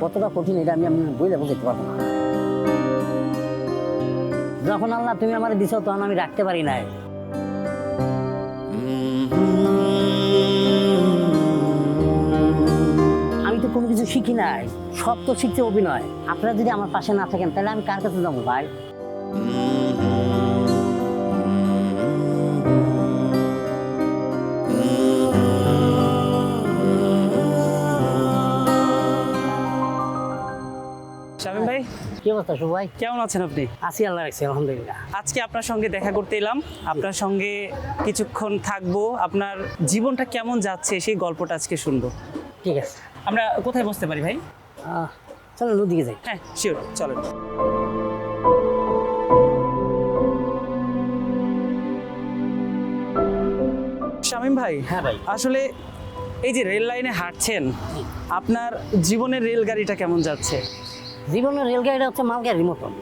কতটা কঠিন এটা আমি বলে বুঝতে পারবো না। যখন আল্লাহ তুমি আমার দিছো তখন আমি রাখতে পারি নাই। আমি তো কোনো কিছু শিখি নাই, সব তো শিখছে অভিনয়। আপনারা যদি আমার পাশে না থাকেন তাহলে আমি কার কাছে যাবো ভাই? শামীম ভাই, কি অবস্থা শুভ ভাই? কেমন আছেন আপনি? আছি, আল্লাহ রাখছি, আলহামদুলিল্লাহ। আজকে আপনার সঙ্গে দেখা করতে এলাম, আপনার সঙ্গে কিছুক্ষণ থাকবো, আপনার জীবনটা কেমন যাচ্ছে সেই গল্পটা আজকে শুনবো। ঠিক আছে, আমরা কোথায় বসতে পারি ভাই? চলো নদীকে যাই। হ্যাঁ শিওর, চলেন। শামীম ভাই, হ্যাঁ ভাই। আসলে এই যে রেল লাইনে হাঁটছেন, আপনার জীবনের রেলগাড়িটা কেমন যাচ্ছে? জীবনের রেলগাড়িটা হচ্ছে মালগাড়ির মতন।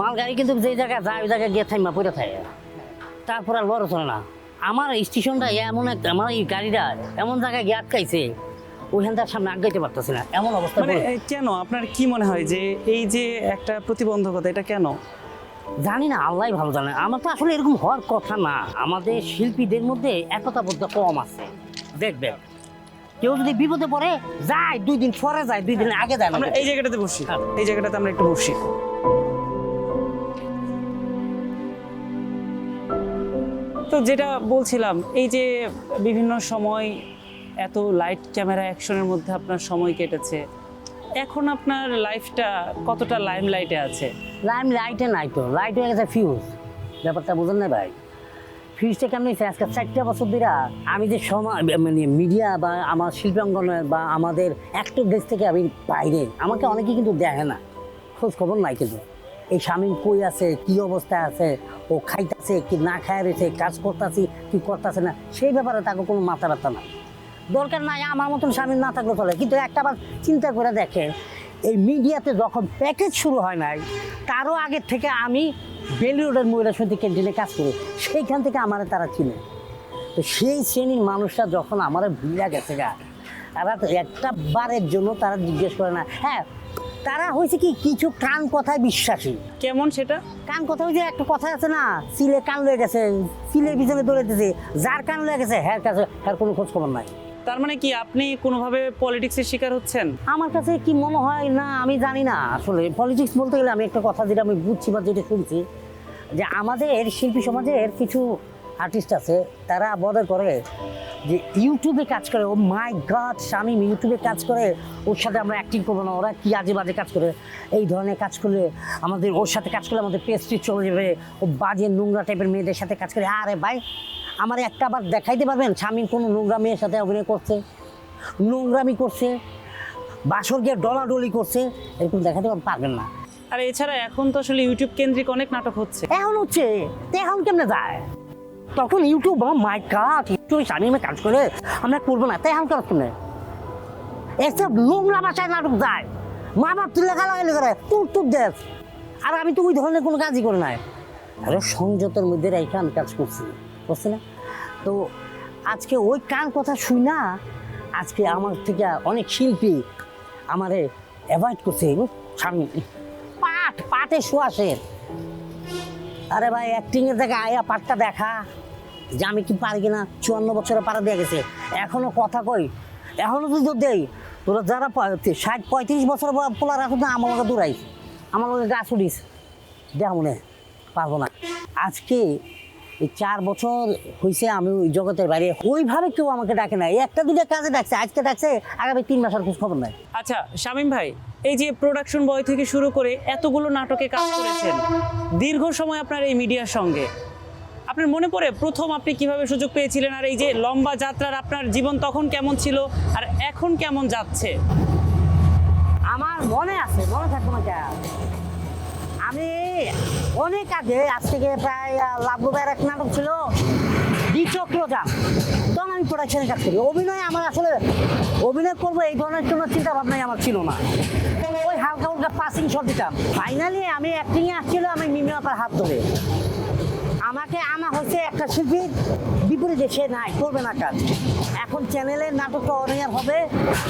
মালগাড়ি কিন্তু যে জায়গায় যায় ওই জায়গায় গিয়ে থাইমা পড়ে থাকে, তারপর আর লড় চলে না। আমার স্টেশনটা এমন একটা, আমার এই গাড়িটা এমন জায়গায় গিয়ে আটকাইছে, ওইখান তার সামনে আগাইতে পারতেছে না, এমন অবস্থা। মানে কেন, আপনার কি মনে হয় যে এই যে একটা প্রতিবন্ধকতা, এটা কেন? জানি না, আল্লাহ ভালো জানে। আমার তো আসলে এরকম হওয়ার কথা না। আমাদের শিল্পীদের মধ্যে একতাবোধ কম আছে। দেখবে কেউ যদি বিপদে পড়ে যায় 2 দিন পরে যায়, 2 দিন আগে যায় না। আমরা এই জায়গাটাতে বসি, এই জায়গাটাতে আমরা একটু বসি। তো যেটা বলছিলাম, এই যে বিভিন্ন সময় এত লাইট ক্যামেরা অ্যাকশনের মধ্যে আপনার সময় কেটেছে, এখন আপনার লাইফটা কতটা লাইমলাইটে আছে? লাইম লাইটে নাই তো, লাইট হয়ে গেছে ফিউজ। ব্যাপারটা বুঝেন না ভাই? ফিউজটা কেমন হয়েছে? আজকে 4টা বছর ধরে আমি যে সময় মানে মিডিয়া বা আমার শিল্পাঙ্গনের বা আমাদের অ্যাক্টর দেশ থেকে আমি বাইরে, আমাকে অনেকেই কিন্তু দেখে না, খোঁজ খবর নাই। কিন্তু এই শামীম কই আছে, কি অবস্থায় আছে, ও খাইতেছে কি না খায় রয়েছে, কাজ করতেছি কি করতেছে না, সেই ব্যাপারে তাকে কোনো মাথা ব্যথা নাই। দরকার নাই, আমার মতন শামীম না থাকলে চলে। কিন্তু একটা বার চিন্তা করে দেখে, এই মিডিয়াতে যখন প্যাকেজ শুরু হয় নাই, তারও আগের থেকে আমি বেলি রোডের মহিলা সমিতি ক্যান্টিনে কাজ করি, সেইখান থেকে আমার তারা চিনে। তো সেই শ্রেণীর মানুষরা যখন আমার ভুলে গেছে গা, তারা তো একটা বারের জন্য তারা জিজ্ঞেস করে না। হ্যাঁ, তারা হয়েছে কি, কিছু কান কথায় বিশ্বাসী। কেমন সেটা? কান কথা, ওই যে একটা কথা আছে না, সিলে কান লয়ে গেছে, সিলের পিছনে দৌড়াইতেছে, যার কান লয়ে গেছে হ্যার কাছে হ্যার কোনো খোঁজ খবর নাই। তার মানে কি আপনি কোনোভাবে পলিটিক্সের শিকার হচ্ছেন? আমার কাছে কি মনে হয় না, আমি জানি না। আসলে পলিটিক্স বলতে গেলে আমি একটা কথা যেটা আমি বুঝছি বা যেটা শুনছি, যে আমাদের শিল্পী সমাজের কিছু আর্টিস্ট আছে, তারা বদল করে যে ইউটিউবে কাজ করে। ও মাই গড, শামীম ইউটিউবে কাজ করে, ওর সাথে আমরা অ্যাক্টিং করবো না। ওরা কি আজে বাজে কাজ করে, এই ধরনের কাজ করলে আমাদের, ওর সাথে কাজ করলে আমাদের পেস্ট্রি চলে যাবে, ও বাজে নোংরা টাইপের মেয়েদের সাথে কাজ করে। আরে ভাই, আমার একটা বার দেখাইতে পারবেন শামীম কোনো নোংরা মেয়ের সাথে অভিনয় করছে, নোংরামি করছে, বাসর গিয়ে ডলাডলি করছে, এরকম দেখাতে পারবেন না। আর এছাড়া এখন তো আসলে ইউটিউব কেন্দ্রিক অনেক নাটক হচ্ছে। এখন হচ্ছে, তো এখন কেমনে যায়? তখন ইউটিউব, মাই গড, ইউটিউবে শামীমে কাজ করে আমরা করবো না, তাই এখন কাজ কেমনে? এসব নোংরা বাসায় নাটক যায়, মা বাপ তুলে গালাগালি করে, তুর দেশ। আর আমি তো ওই ধরনের কোনো কাজই করি নাই। আরে সংযতের মধ্যে রেখে আমি কাজ করছি, বুঝছি না? তো আজকে ওই কান কথা শুই না, আজকে আমার থেকে অনেক শিল্পী আমারে অ্যাভয়েড করছে। শামীম পাটে শোয়াশে। আরে ভাই, অ্যাক্টিংয়ের জায়গায় আয়া পাটটা দেখা যে আমি কি পারি কিনা। 54 বছরে পাড়া দিয়ে গেছে, এখনো কথা কই, এখনো যদি দেই। তোরা যারা 60-35 বছর পোলার এখন না আমার লগে দৌড়াইস, আমার লগে গাছ উঠিস, দেখ মনে পারবো না। আজকে এই 4 বছর হয়েছে আমি ওই জগতের বাইরে, ওইভাবে কেউ আমাকে ডাকে না। একটা দুটো কাজে ডাকছে, আজকে ডাকছে, আগামী 3 মাসের খোঁজ খবর নাই। আচ্ছা শামীম ভাই, এই যে প্রোডাকশন বয় থেকে শুরু করে এতগুলো নাটকে কাজ করেছেন, দীর্ঘ সময় আপনার এই মিডিয়ার সঙ্গে, আপনার মনে পড়ে প্রথম আপনি কিভাবে সুযোগ পেয়েছিলেন? আর এই যে লম্বা যাত্রার আপনার জীবন তখন কেমন ছিল আর এখন কেমন যাচ্ছে? আমার মনে আছে, মনে থাকবো না কেন। আমি অনেক আগে, আজ থেকে প্রায় লাভবাইয়ের এক নাটক ছিল দ্বিচক্রযান, তখন আমি প্রোডাকশনে কাজ করি। অভিনয় আমার আসলে অভিনয় করবো এই ধরনের কোনো চিন্তা ভাবনাই আমার ছিল না। ওই হালকা হালকা পাসিং শট দিতাম। ফাইনালি আমি অ্যাক্টিংয়ে আসছিল, আমি মিমি আপার হাত ধরে আমাকে আনা হয়েছে একটা শিল্পীর বিপরীতে, সে নাই, করবে না কাজ। এখন চ্যানেলের নাটকটা অনিয়ার হবে,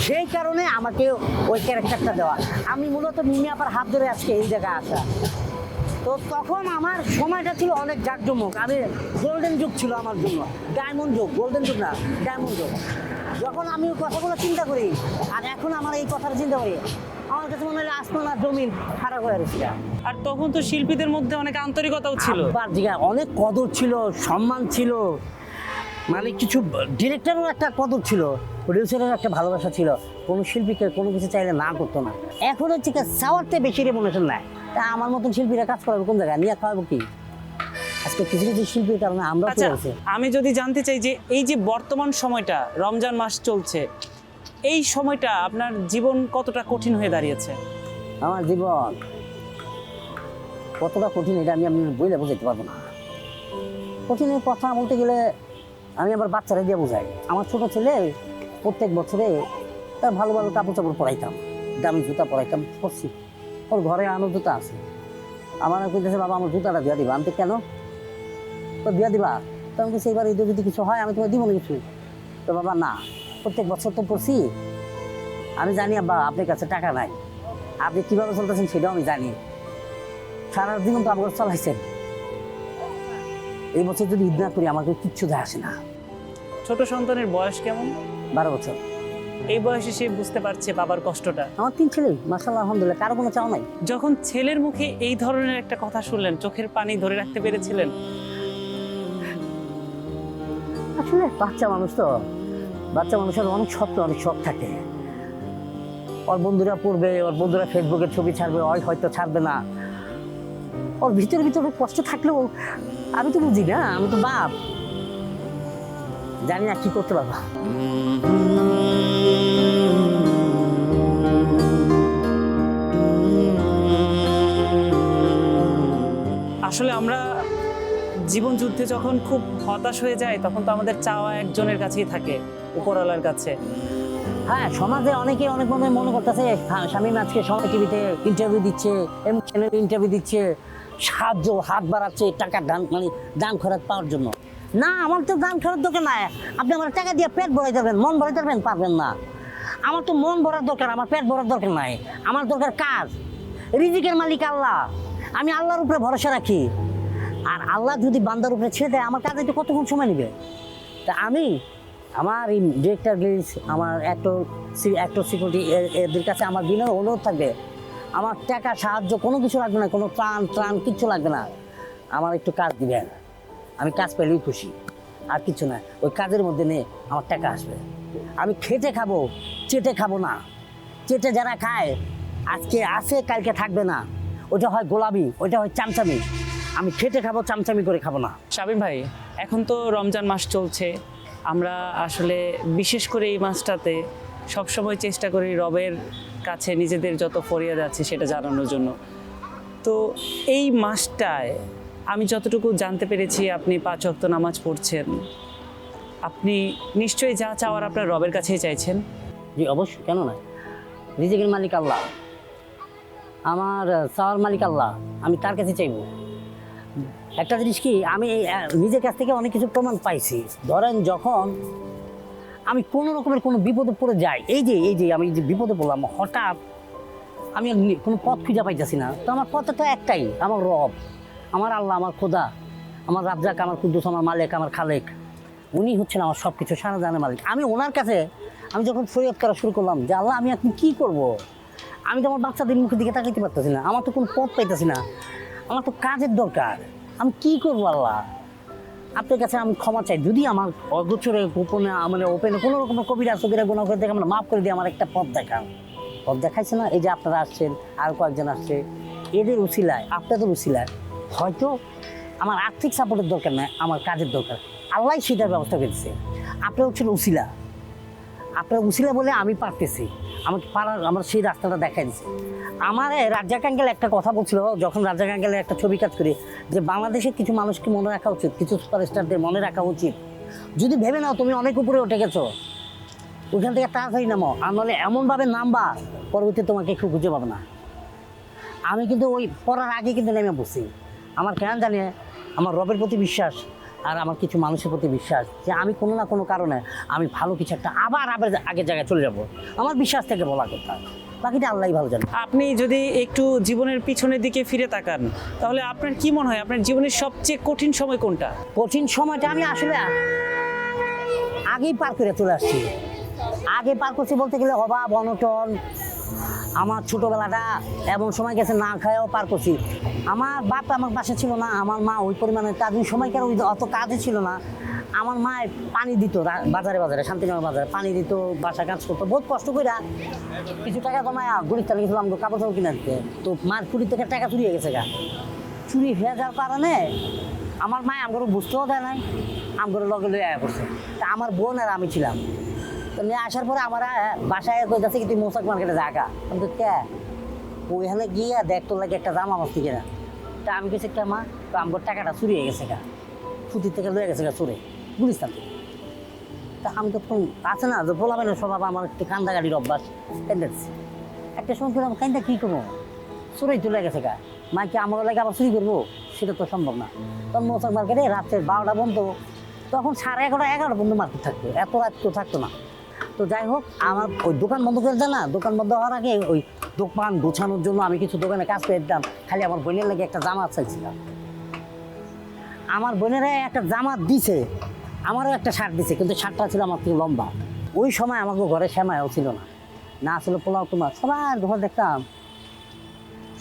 সেই কারণে আমাকে ওই ক্যারেক্টারটা দেওয়া। আমি মূলত মিমি আপার হাত ধরে আজকে এই জায়গায় আসা। তো তখন আমার সময়টা ছিল অনেক জাঁকজমক, আমি গোল্ডেন যুগ ছিল আমার জন্য, ডায়মন্ড যুগ, গোল্ডেন যুগ না, ডায়মন্ড যুগ। যখন আমি ওই কথাগুলো চিন্তা করি আর এখন আমার এই কথাটা চিন্তা করি, আমার কাছে মনে হয় আসমান আর জমিন খারাপ হয়ে গেছিল। আর তখন তো শিল্পীদের মধ্যে অনেক আন্তরিকতাও ছিল। আব্বার দিকে অনেক কদর ছিল, সম্মান ছিল, মানে কিছু ডিরেক্টরেরও একটা কদর ছিল, প্রডিউসারের একটা ভালোবাসা ছিল। কোনো শিল্পীকে কোনো কিছু চাইলে না করতো না। এখন হচ্ছে কি চাওয়ারতে বেশি রেমুনেশন নেয়। তা আমার মতন শিল্পীরা কাজ করাবে কোন জায়গায়, নিয়ে খাওয়াবো কি? আজকে কিছু কিছু শিল্পীর কারণে আমরা আচ্ছা, আমি যদি জানতে চাই যে এই যে বর্তমান সময়টা, রমজান মাস চলছে, এই সময়টা আপনার জীবন কতটা কঠিন হয়ে দাঁড়িয়েছে? আমার জীবন কতটা কঠিন এটা আমি বইলে বোঝাইতে পারবো না। কঠিনের কথা বলতে গেলে আমি আমার বাচ্চারা দিয়ে বোঝাই। আমার ছোট ছেলে প্রত্যেক বছরে তার ভালো ভালো কাপড় চাপড় পরাইতাম, দামি জুতা পরাইতাম, করছি। ওর ঘরে আনো জুতা আছে, আমার কইতেছে বাবা আমার জুতাটা দিয়া দিবা। আমি তো কেন, তো দিয়া দিবা? তো আমি কিছু এবার ঈদে যদি কিছু হয় আমি তোমার দিব না কিছু। তো বাবা না, প্রত্যেক বছর তো পড়ছি, আমি জানি আব্বা আপনার কাছে টাকা নাই, আপনি কীভাবে চলতেছেন সেটাও আমি জানি। সারা জীবন তো আমাকে চালাইছেন, এই বছর যদি ঈদ না করি আমাকে কিচ্ছু যায় আসে না। ছোট সন্তানের বয়স কেমন? 12 বছর। এই বয়সে সে বুঝতে পারছে বাবার কষ্টটা। আমার 3 ছেলে, মাশাআল্লাহ, আলহামদুলিল্লাহ, কারো কোনো চাও নাই। যখন ছেলের মুখে এই ধরনের একটা কথা শুনলেন, চোখের পানি ধরে রাখতে পেরেছিলেন? আসলে বাচ্চা মানুষ তো, বাচ্চা মানুষের অনেক স্বপ্ন, অনেক শখ থাকে। ওর বন্ধুরা পড়বে, ওর বন্ধুরা ফেসবুকে ছবি ছাড়বে, ওই হয়তো ছাড়বে না। ওর ভিতরে ভিতরে কষ্ট থাকলেও আমি তো বুঝি না, আমি তো বাপ, জানি না কি করতে পারবা। আসলে আমরা জীবন যুদ্ধে যখন খুব হতাশ হয়ে যায়, তখন তো আমাদের চাওয়া একজনের কাছেই থাকে, উপরওয়ালার কাছে। হ্যাঁ, সমাজে অনেকে অনেক মনে করতেছে শামীম আজকে সময় টিভিতে ইন্টারভিউ দিচ্ছে, এমনি চ্যানেলে ইন্টারভিউ দিচ্ছে, সাহায্য হাত বাড়াচ্ছে টাকা দান, মানে দান খরচ পাওয়ার জন্য। না, আমার তো দান খরচ দরকার নাই। আপনি আমার টাকা দিয়ে পেট ভরাই দেবেন, মন ভরাই দেবেন, পারবেন না। আমার তো মন ভরার দরকার, আমার পেট ভরার দরকার নাই। আমার দরকার কাজ। রিজিকের মালিক আল্লাহ, আমি আল্লাহর উপরে ভরসা রাখি। আর আল্লাহ যদি বান্দার উপরে ছেড়ে দেয়, আমার কাজে তো কতক্ষণ সময় নেবে। তা আমি আমার এই ডিরেক্টর গিলস, আমার অ্যাক্টর সিকিউরিটি, এদের কাছে আমার বিনয় অনুরোধ থাকবে, আমার টাকা সাহায্য কোনো কিছু লাগবে না, কোনো ত্রাণ কিচ্ছু লাগবে না। আমার একটু কাজ দিবেন, আমি কাজ পেলেই খুশি, আর কিছু না। ওই কাজের মধ্যে নিয়ে আমার টাকা আসবে। আমি খেটে খাবো, চেটে খাবো না। চেটে যারা খায় আজকে আছে, কালকে থাকবে না, ওইটা হয় গোলামি, ওইটা হয় চামচামি। আমি খেটে খাবো, চামচামি করে খাবো না। শামীম ভাই, এখন তো রমজান মাস চলছে, আমরা আসলে বিশেষ করে এই মাসটাতে সবসময় চেষ্টা করি রবের কাছে নিজেদের যত ফরিয়াদ আছে সেটা জানানোর জন্য। তো এই মাসটায় আমি যতটুকু জানতে পেরেছি আপনি 5 ওয়াক্ত নামাজ পড়ছেন, আপনি নিশ্চয়ই যা চাওয়ার আপনার রবের কাছেই চাইছেন। জি অবশ্যই, কেন না। রিজিকের মালিক আল্লাহ, আমার চাওয়ার মালিক আল্লাহ, আমি তার কাছে চাইব। একটা জিনিস কি, আমি নিজের কাছ থেকে অনেক কিছু প্রমাণ পাইছি। ধরেন যখন আমি কোনো রকমের কোনো বিপদে পড়ে যাই, এই যে আমি যে বিপদে পড়লাম, হঠাৎ আমি কোনো পথ খুঁজে পাইতেছি না, তো আমার পথটা একটাই, আমার রব, আমার আল্লাহ, আমার খোদা, আমার রাজ্জাক, আমার কুদ্দুস, আমার মালিক, আমার খালেক। উনি হচ্ছেন আমার সব কিছু, সারা জানের মালিক। আমি ওনার কাছে আমি যখন ফরিয়াদ করা শুরু করলাম যে আল্লাহ আমি এখন কী করব, আমি তো আমার বাচ্চাদের মুখের দিকে তাকাইতে পারতেছি না, আমার তো কোনো পথ পাইতেছি না, আমার তো কাজের দরকার, আমি কি করবো আল্লাহ, আপনার কাছে আমি ক্ষমা চাই। যদি আমার অগোচরে গোপনে, মানে ওপেনে কোনো রকমের কবিরা সবিরা গুণা করে দেখে আমরা মাফ করে দিয়ে আমার একটা পথ দেখান। পথ দেখাইছে না, এই যে আপনারা আসছেন, আর কয়েকজন আসছে, এদের উসিলায়, আপনাদের উসিলায় হয়তো আমার আর্থিক সাপোর্টের দরকার নেই, আমার কাজের দরকার, আল্লাহ সেটার ব্যবস্থা করেছে। আপনার হচ্ছেন উসিলা, আপনার উসিলা বলে আমি পারতেছি, আমাকে পারার, আমার সেই রাস্তাটা দেখাই দিচ্ছে। আমার রাজ্জাক আঙ্কেল একটা কথা বলছিল, যখন রাজ্জাক আঙ্কেলের একটা ছবি কাজ করি, যে বাংলাদেশের কিছু মানুষকে মনে রাখা উচিত, কিছু সুপারস্টারদের মনে রাখা উচিত। যদি ভেবে নাও তুমি অনেক উপরে উঠে গেছো, ওইখান থেকে তাড়াতাড়ি নামো, আর নাহলে এমনভাবে নামবা পরবর্তী তোমাকে একটু খুঁজে পাবে না। আমি কিন্তু ওই পড়ার আগে কিন্তু নেমে বসি, আমার কেন জানি আমার রবের প্রতি বিশ্বাস আর আমার কিছু মানুষের প্রতি বিশ্বাস যে আমি কোনো না কোনো কারণে আমি ভালো কিছু একটা আবার আগের জায়গায় চলে যাব। আমার বিশ্বাস থেকে বলা কথা, বাকিটা আল্লাহই ভালো জানে। আপনি যদি একটু জীবনের পিছনের দিকে ফিরে তাকান তাহলে আপনার কি মনে হয় আপনার জীবনের সবচেয়ে কঠিন সময় কোনটা? কঠিন সময়টা আমি আসলে আগেই পার করে চলে আসছি। আগে পার করছি বলতে গেলে অভাব অনটন, আমার ছোটোবেলাটা এমন সময় গেছে না খায়ও পার করছি। আমার বাপ আমার বাসা ছিল না, আমার মা ওই পরিমাণে কাজ ওই সময়কার ওই অত কাজই ছিল না। আমার মা পানি দিত বাজারে বাজারে, শান্তিনগর বাজারে পানি দিত, বাসা কাজ করতো বহুত কষ্ট করে। কিছু টাকা জমায় গরিব তালে গেছিলাম কাপড় চাপড় কিনে দিতে, তো মার কুড়ি থেকে টাকা চুরি হয়ে গেছে গা। চুরি হয়ে যাওয়ার কারণে আমার মা আমার বুঝতেও দেয় নাই, আমার লগে লয়ে আয়া করছে। তা আমার বোন আর আমি ছিলাম, তো নিয়ে আসার পরে আমার বাসায় কইতাছে কি তুই মোসাক মার্কেটে জায়গা, কিন্তু কে ওইখানে গিয়ে দেখতো লাগে একটা জামা মাস্তি কিনা। তা আমি গেছি কে মা, তো আমার টাকাটা চুরি হয়ে গেছে গা, ফুটির থেকে লয়ে গেছে গা চুরে গুলিস্তান থেকে। তা আমি তো তখন আছে না যে বলাবে না স্বভাব, আমার একটু কান্দা গাড়ির অভ্যাস, কান্দাচ্ছি। একটা সময় করলাম কান্দা কী করবো, চুরেই তুলে গেছে গা। মা কি আমার লাগে আবার চুরি করবো, সেটা তো সম্ভব না। তখন মোসাক মার্কেটে রাত্রে 12টা বন্ধ, তখন 11:30 11টা পর্যন্ত মার্কেট থাকতো, এত রাত তো থাকতো না। তো যাই হোক, আমার ওই দোকান বন্ধ করে দেয় না, দোকান বন্ধ হওয়ার আগে ওই দোকান গোছানোর জন্য আমি কিছু দোকানে কাজ করে দিতাম। খালি আমার বোনের লাগে একটা জামা চাইছিলাম, আমার বোনেরা একটা জামা দিছে, আমারও একটা শার্ট দিছে, কিন্তু শার্টটা ছিল আমার থেকে লম্বা। ওই সময় আমাকে ঘরে শ্যামায়ও ছিল না, না ছিল পোলাও তোমার। সবার ঘর দেখতাম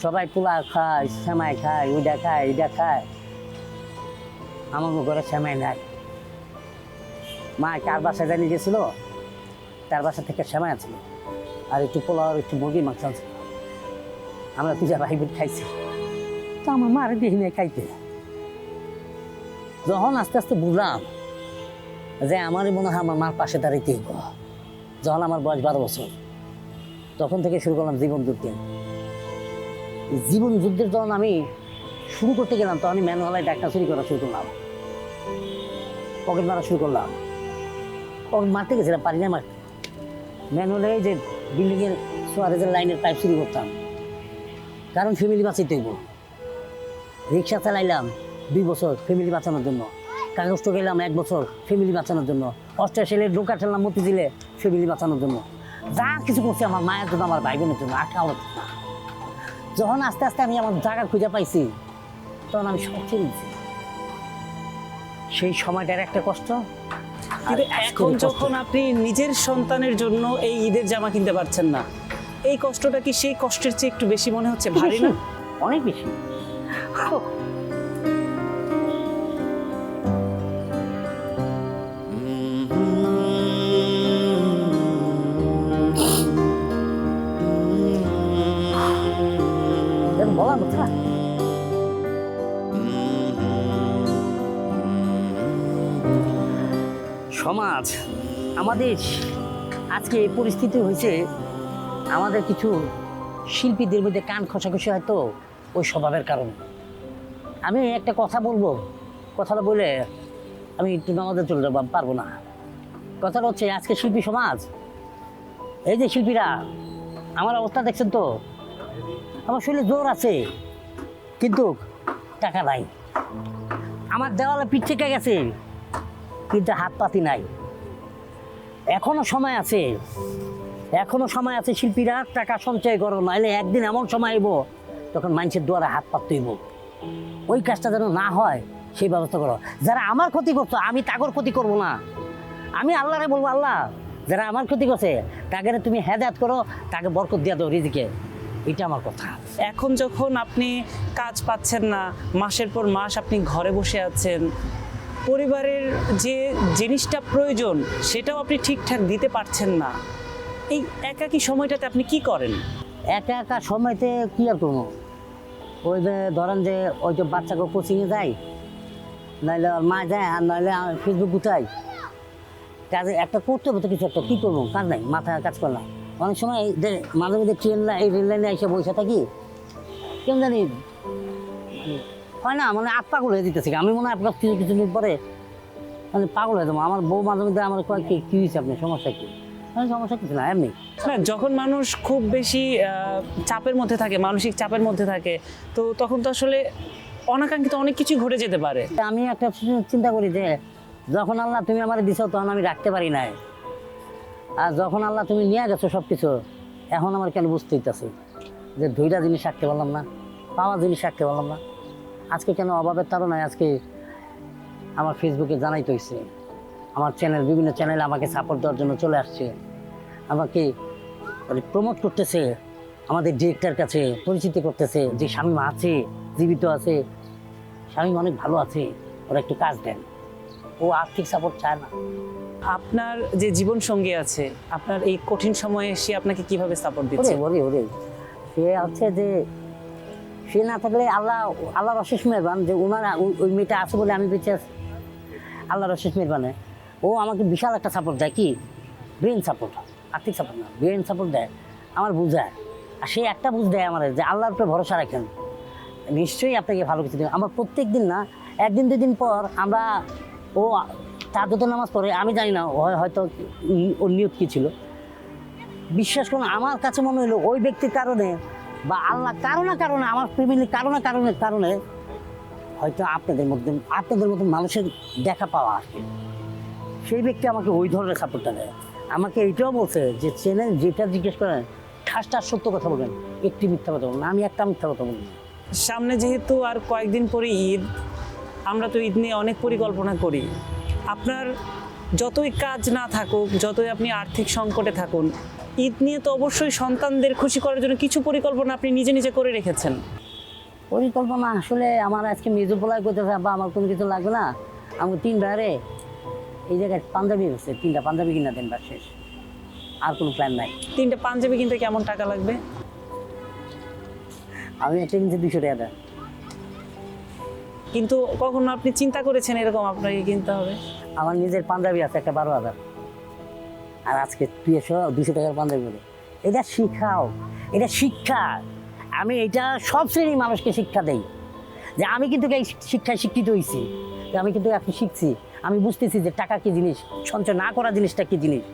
সবাই পোলাও খায়, শ্যামাই খায়, ওইটা খায়, এইটা খায়। আমাকে ঘরে শ্যামাই নাই। মা কার বাসায় জানিয়ে গেছিল, তার বাসা থেকে শ্যামাই আছিল আর একটু পোলাও আর একটু মুরগির মাংস আনছিল। আমরা তুজা ভাই বোন খাইছি, তো আমার মা আর দেখি নাই খাইতে। যখন আস্তে আস্তে বুঝলাম যে আমারই মনে হয় আমার মার পাশে দাঁড়াইতে হইব, যখন আমার বয়স 12 বছর, তখন থেকে শুরু করলাম জীবন যুদ্ধে। জীবন যুদ্ধের যখন আমি শুরু করতে গেলাম, তখন আমি ম্যানুয়ালায় ডাক্তার চুরি করা শুরু করলাম, পকেট মারা শুরু করলাম। পকেট মারতে গেছিলাম, পারি না মারতে। ম্যানুয়ালে যে বিল্ডিংয়ের সোয়ারেজের লাইনের পাইপ চুরি করতাম, কারণ ফ্যামিলি বাঁচাইতে হইব। রিক্সা চালাইলাম 2 বছর ফ্যামিলি বাঁচানোর জন্য, কাগজ তো গেলাম 1 বছর ফ্যামিলি বাঁচানোর জন্য, অস্ট্রেলিয়ার ডোকা ঠেললাম মতিঝিলে ফ্যামিলি বাঁচানোর জন্য। যা কিছু করছি আমার মায়ের জন্য, আমার ভাই বোনের জন্য, আটকাওয়ার জন্য। যখন আস্তে আস্তে আমি আমার জায়গা খুঁজে পাইছি, তখন আমি সব ছেড়ে দিচ্ছি। সেই সময়টার একটা কষ্ট। কিন্তু এখন যখন আপনি নিজের সন্তানের জন্য এই ঈদের জামা কিনতে পারছেন না, এই কষ্টটা কি সেই কষ্টের চেয়ে একটু বেশি মনে হচ্ছে? ভারী না? অনেক বেশি। বলার কথা না। সমাজ আমাদের আজকে এই পরিস্থিতি হয়েছে, আমাদের কিছু শিল্পীদের মধ্যে কান খসাখসি হয়তো ওই স্বভাবের কারণে। আমি একটা কথা বলবো, কথাটা বলে আমি একটু নামাজে চলে যাবো, পারবো না। কথাটা হচ্ছে আজকে শিল্পী সমাজ, এই যে শিল্পীরা, আমার অবস্থা দেখছেন তো, আমার শরীরে জোর আছে কিন্তু টাকা নাই। আমার দেওয়ালে পিঠ থেকে গেছে কিন্তু হাত পাতি নাই। এখনো সময় আছে, এখনো সময় আছে। শিল্পীরা টাকা সঞ্চয় করো, নাহলে একদিন এমন সময় আইব তখন মানুষের দুয়ারে হাত পাততে হইব। ওই কাজটা যেন না হয় সেই ব্যবস্থা করো। যারা আমার ক্ষতি করছো, আমি তাগর ক্ষতি করব না। আমি আল্লাহরে বলবো, আল্লাহ যারা আমার ক্ষতি করছে তাকে তুমি হেদায়েত করো, তাকে বরকত দিয়া দাও রিজিকে। এটা আমার কথা। এখন যখন আপনি কাজ পাচ্ছেন না, মাসের পর মাস আপনি ঘরে বসে আছেন, পরিবারের যে জিনিসটা প্রয়োজন সেটাও আপনি ঠিকঠাক দিতে পারছেন না, এই একাকী সময়টাতে আপনি কি করেন? একা একা সময়তে কি আর করবো, ওই যে ধরেন যে ওই যে বাচ্চাকে কোচিংয়ে যাই, নাহলে ওর মা যায়, আর নাহলে ফেসবুক গুটাই। কাজে একটা করতে হবে তো কিছু একটা, কী করবো, কাজ নাই, মাথায় কাজ করলাম। অনেক সময় মাঝে মধ্যে এই রেল লাইনে এসে বসে থাকি, কেমন জানি হয় না, মানে আট পাগল হয়ে দিতেছে। আমি মনে হয় আপনার কিছুদিন পরে মানে পাগল হয়ে যাবো। আমার বউ মাঝে মধ্যে আমার কয় কী হয়েছে, আপনার সমস্যা কী? সমস্যা কিছু না, এমনি। না, যখন মানুষ খুব বেশি চাপের মধ্যে থাকে, মানসিক চাপের মধ্যে থাকে, তো তখন তো আসলে অনাকাঙ্ক্ষিত অনেক কিছু ঘটে যেতে পারে। আমি একটা চিন্তা করি যে যখন আল্লাহ তুমি আমার দিছো তখন আমি রাখতে পারি নাই, আর যখন আল্লাহ তুমি নিয়ে গেছো সব কিছু, এখন আমার কেন বুঝতে হইতেছে যে দুইটা জিনিস রাখতে পারলাম না, পাওয়া জিনিস রাখতে পারলাম না। আজকে কেন অভাবের তাড়নায় আজকে আমার ফেসবুকে জানাইতে হয়েছে, আমার চ্যানেল, বিভিন্ন চ্যানেল আমাকে সাপোর্ট দেওয়ার জন্য চলে আসছে, আমাকে প্রমোট করতেছে, আমাদের ডিরেক্টর কাছে পরিচিতি করতেছে যে শামীম আছে, জীবিত আছে, শামীম অনেক ভালো আছে, ওরা একটু কাজ দেন। ও আর্থিক সাপোর্ট চায় না। আপনার যে জীবন সঙ্গী আছে, আপনার এই কঠিন সময়ে সে আপনাকে কিভাবে সাপোর্ট দিচ্ছে? ওরে ওরে ওরে, সে হচ্ছে যে সে না থাকলে আল্লাহর অশেষ মেহরবান যে ওনারা ওই মেয়েটা আছে বলে আমি বেঁচে আছি, আল্লাহর অশেষ মেহরবানে। ও আমাকে বিশাল একটা সাপোর্ট দেয়, কি ব্রেন সাপোর্ট, আর্থিক সাপোর্ট না, ব্রেন সাপোর্ট দেয়, আমার বুঝায়। আর সে একটা বুঝ দেয় আমার যে আল্লাহর উপরে ভরসা রাখেন, নিশ্চয়ই আপনাকে ভালো কিছু দেবে। আমার প্রত্যেক দিন না, একদিন দুদিন পর আমরা, ও তাহাজ্জুদের নামাজ পড়ে, আমি জানি না হয়তো ওর নিয়ত কী ছিল, বিশ্বাস করুন আমার কাছে মনে হলো ওই ব্যক্তির কারণে বা আল্লাহ কারণে আমার ফ্যামিলির কারণে হয়তো আপনাদের মধ্যে মানুষের দেখা পাওয়া আসে, সেই ব্যক্তি আমাকে ওই ধরনের সাপোর্টটা দেয়। আমাকে এইটাও বলছে যে চ্যানেল যেটা জিজ্ঞেস করেন ঠাসটা সত্য কথা বলবেন, একটি মিথ্যা কথা বলবেন, আমি একটা মিথ্যা কথা বলবো। সামনে যেহেতু আর কয়েকদিন পরে ঈদ, আমরা তো ঈদ নিয়ে অনেক পরিকল্পনা করি। আপনার যতই কাজ না থাকুক, যতই আপনি আর্থিক সংকটে থাকুন, ঈদ নিয়ে তো অবশ্যই সন্তানদের খুশি করার জন্য কিছু পরিকল্পনা আপনি নিজে নিজে করে রেখেছেন। পরিকল্পনা আসলে আমার আজকে মেজো পোলাই করতেছে, বা আমার কোনো কিছু লাগবে না, আমাকে 3 বাইরে এই জায়গায় পাঞ্জাবি হচ্ছে, 3টা পাঞ্জাবি কিনা দেন, বা শেষ, আর কোনো প্ল্যান নাই। 3টে পাঞ্জাবি কিনতে কেমন টাকা লাগবে? আমি একটা কিনছি 200 টাকা দেয়। কিন্তু কখনো আপনি চিন্তা করেছেন এরকম আপনাকে কিনতে হবে? আমার নিজের পাঞ্জাবি আছে একটা 12,000, আর আজকে 200 টাকার পাঞ্জাবি বলে, এটা শিখাও, এটা শিক্ষা। আমি এটা সব শ্রেণীর মানুষকে শিক্ষা দেই যে আমি কিন্তু এই শিক্ষায় শিক্ষিত হয়েছি, আমি কিন্তু এখন শিখছি, আমি বুঝতেছি যে টাকা কি জিনিস, সঞ্চয় না করা জিনিসটা কি জিনিস।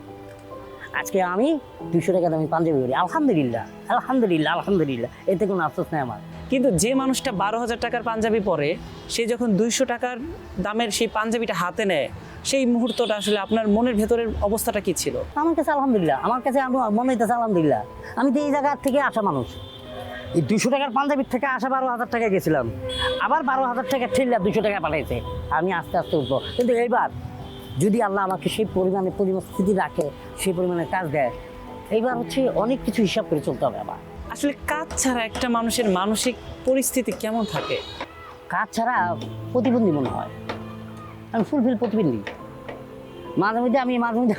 আজকে আমি 200 টাকা দামি পাঞ্জাবি করি, আলহামদুলিল্লাহ আলহামদুলিল্লাহ আলহামদুলিল্লাহ, এতে কোনো আফসোস নেই আমার। কিন্তু যে মানুষটা 12,000 টাকার পাঞ্জাবি পরে, সে যখন 200 টাকার দামের সেই পাঞ্জাবিটা হাতে নেয়, সেই মুহূর্তটা আসলে আপনার মনের ভেতরের অবস্থাটা কি ছিল? আমার কাছে আলহামদুলিল্লাহ, আমার কাছে মনে হইতেছে আলহামদুলিল্লাহ, আমি তো এই জায়গার থেকে আসা মানুষ, এই 200 টাকার পাঞ্জাবির থেকে আসা 12,000 টাকা গেছিলাম, আবার 12,000 টাকা ঠেললে 200 টাকা পাঠাইছে, আমি আস্তে আস্তে উঠবো। কিন্তু এইবার যদি আল্লাহ আমাকে সেই পরিস্থিতি রাখে, সেই পরিমাণে কাজ দেয়, এইবার হচ্ছে অনেক কিছু হিসাব করে চলতে হবে। আবার আসলে কাজ ছাড়া একটা মানুষের মানসিক পরিস্থিতি কেমন থাকে? কাজ ছাড়া প্রতিবন্ধী মনে হয়, আমি ফুলফিল প্রতিবন্ধী। মাঝে মধ্যে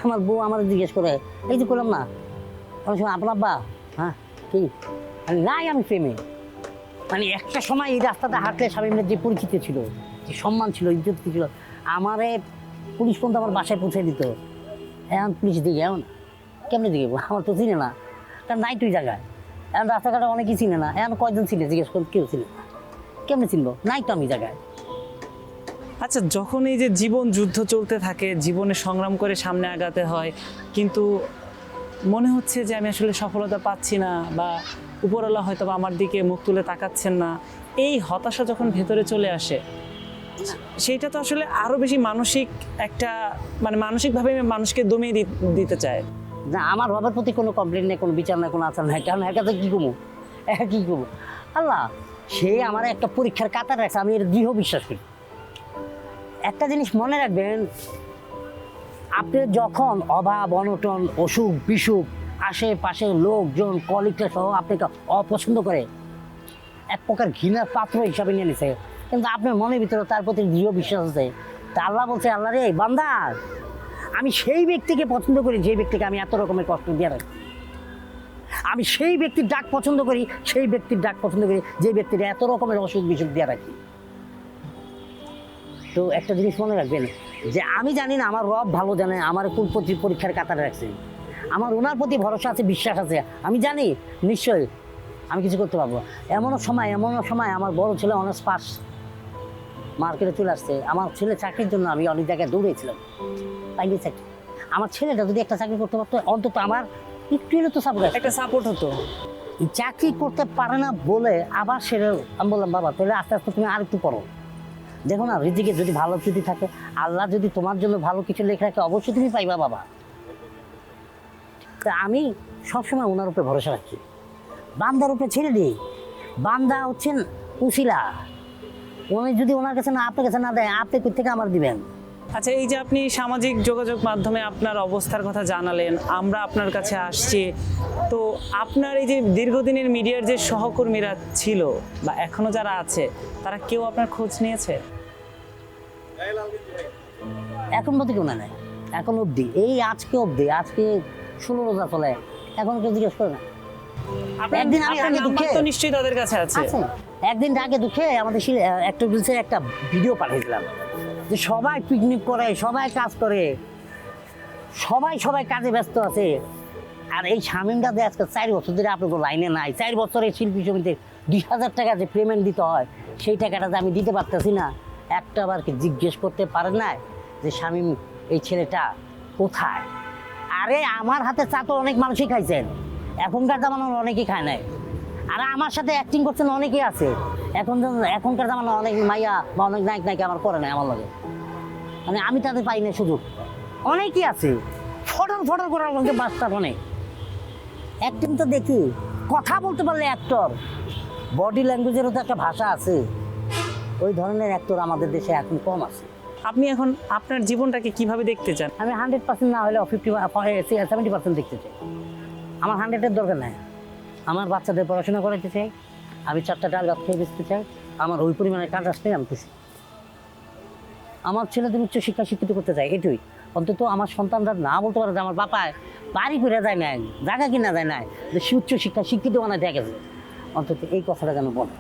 আমার বউ আমার জিজ্ঞেস করে, এই যে করলাম না অনেক সময়, আপনার আব্বা, হ্যাঁ কি নাই, আমি প্রেমে, মানে একটা সময় এই রাস্তাতে হাঁটলে শামীমের যে পরিচিতি ছিল, যে সম্মান ছিল, ইজ্জত ছিল, আমারে পুলিশ পর্যন্ত আমার বাসায় পৌঁছে দিত। এখন পুলিশ দিকে এমন কেমনি দিকে, আমার তো চিনে না, কারণ নাই তুই জায়গায়, এখন রাস্তাঘাটে অনেকেই চিনে না, এখন কয়জন ছিল জিজ্ঞেস করুন, কেউ ছিল না, কেমনি চিনবো, নাই তো আমি জায়গায়। আচ্ছা, যখন এই যে জীবন যুদ্ধ চলতে থাকে, জীবনে সংগ্রাম করে সামনে আগাতে হয়, কিন্তু মনে হচ্ছে যে আমি আসলে সফলতা পাচ্ছি না, বা উপরওয়ালা হয়তো বা আমার দিকে মুখ তুলে তাকাচ্ছেন না, এই হতাশা যখন ভেতরে চলে আসে, সেইটা তো আসলে আরো বেশি মানসিক একটা, মানে মানসিকভাবে মানুষকে দমিয়ে দিতে চায়। না, আমার বাবার প্রতি কোনো কমপ্লেন নেই, কোনো বিচার নেই, কোনো আচার নেই, কারণ এর কাছে কী করবো, কী করবো, আল্লাহ সে আমার একটা পরীক্ষার কাতার রাখছে, আমি এর দৃঢ় বিশ্বাস করি। একটা জিনিস মনে রাখবেন, আপনি যখন অভাব অনটন অসুখ বিসুখ, আশেপাশে লোকজন কলিগটা সহ আপনাকে অপছন্দ করে, এক প্রকার ঘৃণার পাত্র হিসাবে নিয়ে নিছে, কিন্তু আপনার মনের ভিতরে তার প্রতি দৃঢ় বিশ্বাস আছে। তা আল্লাহ বলছে, আল্লাহ রে বান্দা, আমি সেই ব্যক্তিকে পছন্দ করি যে ব্যক্তিকে আমি এত রকমের কষ্ট দিয়ে রাখি, আমি সেই ব্যক্তির ডাক পছন্দ করি, সেই ব্যক্তির ডাক পছন্দ করি যে ব্যক্তির এত রকমের অসুখ বিসুখ দিয়ে রাখি। তো একটা জিনিস মনে রাখবেন যে আমি জানি না আমার রব ভালো জানে আমার কোন প্রতি পরীক্ষার কাতারে রাখছে, আমার ওনার প্রতি ভরসা আছে, বিশ্বাস আছে, আমি জানি নিশ্চয়ই আমি কিছু করতে পারবো। এমন সময় আমার বড় ছেলে অনার্স পাস মার্কেটে চলে আসছে, আমার ছেলে চাকরির জন্য আমি অনেক জায়গায় দৌড়েছিলাম, পাইনি চাকরি। আমার ছেলেটা যদি একটা চাকরি করতে পারতো, অন্তত আমার একটু হলে তো সাপোর্ট, একটা সাপোর্ট হতো। এই চাকরি করতে পারে না বলে আবার সেরে আমি বললাম বাবা তাহলে আস্তে আস্তে তুমি আর একটু করো, দেখো না রিজিকে যদি ভালো যদি থাকে, আল্লাহ যদি তোমার জন্য ভালো কিছু লেখা রাখে অবশ্যই তুমি পাইবা বাবা। তা আমি সবসময় ওনার উপরে ভরসা রাখি, বান্দার উপরে ছেড়ে দিই। বান্দা হচ্ছেন উসিলা, উনি যদি ওনার কাছে না আপনার কাছে না দেয় আপনি কোথা থেকে আমার দিবেন। আচ্ছা, এই যে আপনি সামাজিক যোগাযোগ মাধ্যমে আপনার অবস্থার কথা জানালেন, আমরা আপনার কাছে আসছি, তো আপনার এই যে দীর্ঘদিনের মিডিয়ার যে সহকর্মীরা ছিল বা এখনো যারা আছে তারা কেউ আপনার খোঁজ নিয়েছে? এখন বলতে কেউ না নেয়, এখন অবধি এই আজকে অবধি, আজকে 16 রোজা চলে, এখন কেউ জিজ্ঞেস করে না। একদিন আমি আপনার আগে নাম্বার দুঃখে তো নিশ্চয়ই তাদের কাছে আছে। একদিন আগে দুঃখে আমাদের একটা রিলসের একটা ভিডিও পাঠিয়েছিলাম যে সবাই পিকনিক করে, সবাই কাজ করে, সবাই কাজে ব্যস্ত আছে, আর এই শামীমটা যে আজকে 4 বছর ধরে আপনার লাইনে নাই, 4 বছরের শিল্পী সমিতির 20,000 টাকা যে পেমেন্ট দিতে হয় সেই টাকাটা যে আমি দিতে পারতেছি না, একটা বার কি জিজ্ঞেস করতে পারে না যে শামীম এই ছেলেটা কোথায়? আরে আমার হাতে চা তো অনেক মানুষই খাইছেন, এখনকার জামানার অনেকেই খায় নাই, আর আমার সাথে অ্যাক্টিং করছেন অনেকেই আছে, এখনকার জামানার অনেক মাইয়া বা অনেক নায়ক নায়িকা আমার করে নাই আমার লগে, মানে আমি তাদের পাই না সুযোগ, অনেকেই আছে ফটর করার মধ্যে বাচ্চা অনেক। অ্যাক্টিং তো দেখি, কথা বলতে পারলে অ্যাক্টর, বডি ল্যাঙ্গুয়েজেরও তো একটা ভাষা আছে, ওই ধরনের অ্যাক্টর আমাদের দেশে এখন কম আছে। আপনি এখন আপনার জীবনটাকে কিভাবে দেখতে চান? আমি 100% না হলেও 70% দেখতে চাই। আমার 100-এর দরকার নাই, আমার বাচ্চাদের পড়াশোনা করাতে চাই, আমি 4টা ডাল ভাত খেয়ে বেচতে চাই, আমার ওই পরিমাণে কাজ আসলে আমি খুশি। আমার ছেলেদের উচ্চ শিক্ষা শিক্ষিত করতে চাই, এটুই। অন্তত আমার সন্তানরা না বলতে পারে যে আমার বাপায় বাড়ি করে যায় নাই, জায়গা কিনা যায় নাই, যে সে উচ্চ শিক্ষা শিক্ষিত বানায় দেখা গেছে, অন্তত এই কথাটা যেন বলে,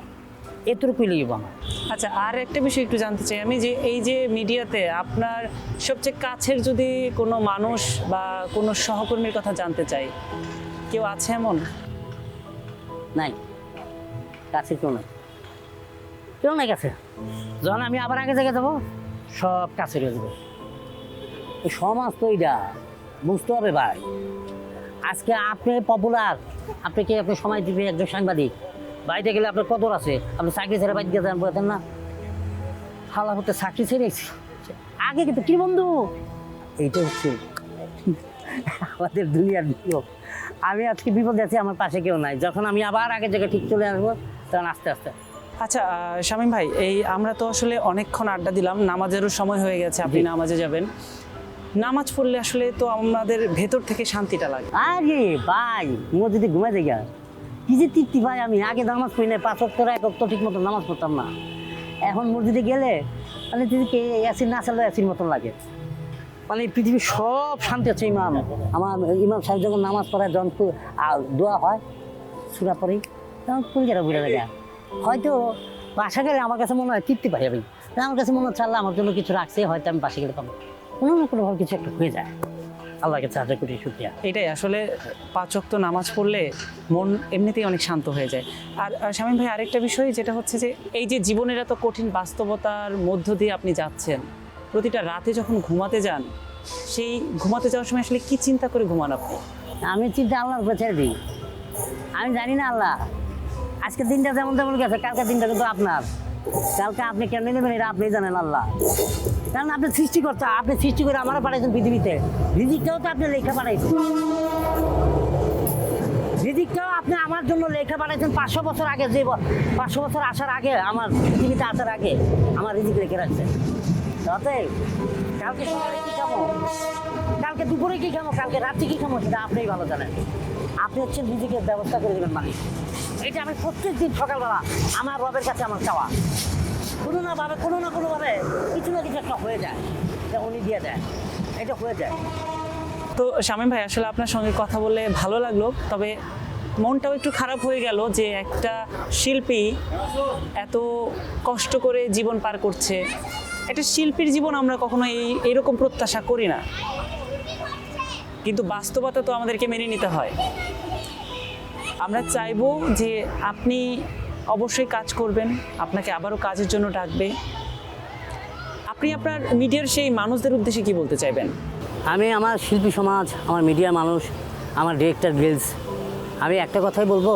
এতটুকুই লিখব আমার। আচ্ছা, আর একটা বিষয় একটু জানতে চাই আমি, যে এই যে মিডিয়াতে আপনার সবচেয়ে কাছের যদি কোনো মানুষ বা কোনো সহকর্মীর কথা জানতে চাই, কেউ আছে এমন? নাই, কাছে কেউ নাই কাছে। যখন আমি আবার আগে জায়গায় যাবো সব কাছে রয়ে যাবো। এই সমাজ তো এইটা বুঝতে হবে ভাই। আজকে আপনি পপুলার, আপনি সময় দিবে একজন সাংবাদিক, বাড়িতে গেলে আপনার কদর আছে, আপনি চাকরি ছেড়ে বাড়িতে যান বলতেন না, হালা হতে চাকরি ছেড়েছি আগে কিন্তু কি বন্ধু, এইটা হচ্ছে আমাদের দুনিয়ার নিয়ম। আমি আজকে বিপদে আছি, আমার পাশে কেউ নাই, যখন আমি আবার আগের জায়গায় ঠিক চলে আসবো তখন আস্তে আস্তে। আচ্ছা শামীম ভাই, এই আমরা তো আসলে অনেকক্ষণ আড্ডা দিলাম, নামাজেরও সময় হয়ে গেছে, আপনি নামাজে যাবেন। নামাজ পড়লে আসলে তো আমাদের ভেতর থেকে শান্তিটা লাগে। আরে ভাই মসজিদে ঘুমাই যাই কি যে তৃপ্তি ভাই, আমি আগে নামাজ পড়ি না, 5 ওয়াক্ত 1 ওয়াক্ত ঠিক মতো নামাজ পড়তাম না, এখন মসজিদে গেলে মানে দিদিকে অ্যাসিড না চালে অ্যাসিড মতন লাগে, মানে পৃথিবীর সব শান্তি আছে। আমার ইমাম সাহেব যখন নামাজ পড়ায়, যখন দোয়া হয় সুরা পড়ি, তখন কোন জায়গা বুঝে লাগে, হয়তো বাসা গেলে আমার কাছে মনে হয় তৃপ্তি পাই আমি, আমার কাছে মনে হচ্ছে আল্লাহ আমার জন্য কিছু রাখছে, হয়তো আমি বাসা গেলে পাবো, কোনো না কোনোভাবে কিছু একটা হয়ে যায়। আল্লাহকে চার্জা কোটি শুকরিয়া। এটাই আসলে 5 ওয়াক্ত নামাজ পড়লে মন এমনিতেই অনেক শান্ত হয়ে যায়। আর শামীম ভাই, আরেকটা বিষয় যেটা হচ্ছে যে এই যে জীবনের এত কঠিন বাস্তবতার মধ্য দিয়ে আপনি যাচ্ছেন, প্রতিটা রাতে যখন ঘুমাতে যান, সেই ঘুমাতে যাওয়ার সময় আসলে কি চিন্তা করে ঘুমান আপনি? আমি চিন্তা আল্লাহর উপর ছেড়ে দিই, আমি জানি না আল্লাহ আজকে দিনটা যেমন তেমন গেছে, কালকে দিনটা কিন্তু আপনার, কালকে আপনি কেন নেবেন এটা আপনি জানেন আল্লাহ, কারণ আপনি সৃষ্টিকর্তা, আপনি সৃষ্টি করে আমারও পাঠাইছেন পৃথিবীতে, রিজিকটাও তো আপনি লেখা পাঠাইছেন, রিজিকটাও আপনি আমার জন্য লেখা পাঠাইছেন 500 বছর আগে, যে 500 বছর আসার আগে, আমার পৃথিবীতে আসার আগে আমার রিজিক লিখে রাখছেন। তাতে কালকে সকালে কী খাবো, কালকে দুপুরে কী খাবো, কালকে রাত্রে কী খাবো, সেটা আপনিই ভালো জানেন, আপনি হচ্ছেন রিজিকের ব্যবস্থা করে দেবেন মালিক। এটা আমি প্রত্যেক দিন সকালবেলা আমার রবের কাছে আমার চাওয়া, কোনো না কোনোভাবে কিছু না কিছু একটা হয়ে যায়, এটা উনি দিয়ে দেয়, এটা হয়ে যায়। তো শামীম ভাই, আসলে আপনার সঙ্গে কথা বলে ভালো লাগলো, তবে মনটাও একটু খারাপ হয়ে গেল যে একটা শিল্পী এত কষ্ট করে জীবন পার করছে। একটা শিল্পীর জীবন আমরা কখনো এরকম প্রত্যাশা করি না, কিন্তু বাস্তবতা তো আমাদেরকে মেনে নিতে হয়। আমরা চাইবো যে আপনি অবশ্যই কাজ করবেন, আপনাকে আবারও কাজের জন্য ডাকবে। আপনি আপনার মিডিয়ার সেই মানুষদের উদ্দেশ্যে কি বলতে চাইবেন? আমি আমার শিল্পী সমাজ, আমার মিডিয়া মানুষ, আমার ডিরেক্টর গিলস, আমি একটা কথাই বলবো,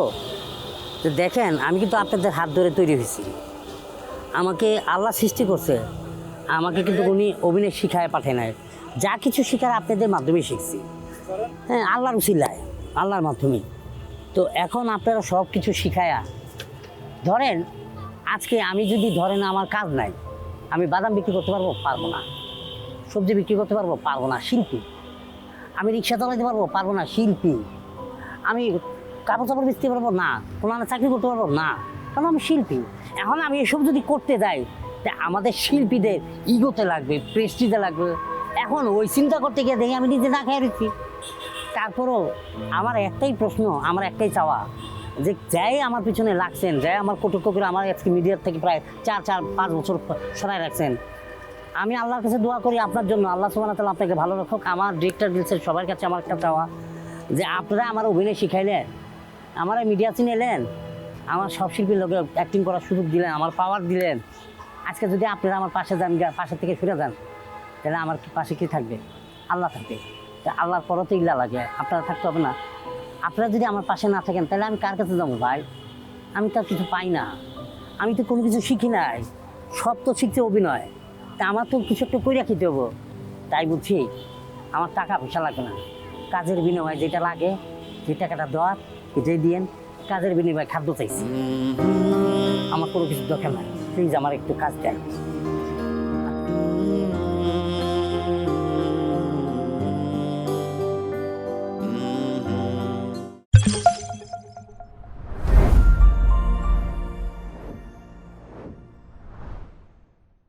তো দেখেন আমি কিন্তু আপনাদের হাত ধরে তৈরি হয়েছি, আমাকে আল্লাহ সৃষ্টি করছে, আমাকে কিন্তু উনি অভিনয় শিখায় পাঠায় নাই, যা কিছু শেখার আপনাদের মাধ্যমে শিখছি। হ্যাঁ, আল্লাহর উসিলায়, আল্লাহর মাধ্যমে। তো এখন আপনারা সব কিছু শিখায়া ধরেন, আজকে আমি যদি ধরেন আমার কাজ নাই, আমি বাদাম বিক্রি করতে পারবো? পারবো না। সবজি বিক্রি করতে পারবো? পারবো না, শিল্পী। আমি রিক্সা চালাতে পারবো? পারবো না, শিল্পী। আমি কাপড় চাপড় বেচতে পারবো? না। কোনো চাকরি করতে পারবো? না, কারণ আমি শিল্পী। এখন আমি এসব যদি করতে যাই, তা আমাদের শিল্পীদের ইগোতে লাগবে, প্রেস্টিজে লাগবে। এখন ওই চিন্তা করতে গিয়ে দেখি আমি নিজে না খেয়ে রেখেছি। তারপরও আমার একটাই প্রশ্ন, আমার একটাই চাওয়া, যে যাই আমার পিছনে লাগছেন, যাই আমার কটুক্ষ করে আমার আজকে মিডিয়ার থেকে প্রায় 4-5 বছর সরাই রাখছেন, আমি আল্লাহর কাছে দোয়া করি আপনার জন্য, আল্লাহ সুবহানাহু ওয়া তাআলা আপনাকে ভালো রাখুক। আমার ডিরেক্টর দিলছেন সবার কাছে আমার একটা চাওয়া, যে আপনারা আমার অভিনয় শিখাইলেন, আমার মিডিয়া চিনেলেন, আমার সব শিল্পীর লোকে অ্যাক্টিং করার সুযোগ দিলেন, আমার পাওয়ার দিলেন। আজকে যদি আপনারা আমার পাশে যান, পাশে থেকে ফিরে যান, তাহলে আমার পাশে কি থাকবে? আল্লাহ থাকবে। তা আল্লাহর পরতে ইল্লা লাগে, আপনারা থাকতে হবে না। আপনারা যদি আমার পাশে না থাকেন, তাহলে আমি কার কাছে যাবো ভাই? আমি তো আর কিছু পাই না, আমি তো কোনো কিছু শিখি নাই, সব তো শিখতে অভিনয়। তা আমার তো কিছু একটা করে খেতে হবো। তাই বুঝছি আমার টাকা পয়সা লাগবে না, কাজের বিনিময়ে যেটা লাগে, যে টাকাটা দেওয়ার এটাই দিয়েন। কাজের বিনিময়ে খাদ্য চাইছি, আমার কোনো কিছু দরকার নাই, প্লিজ আমার একটু কাজ দেন।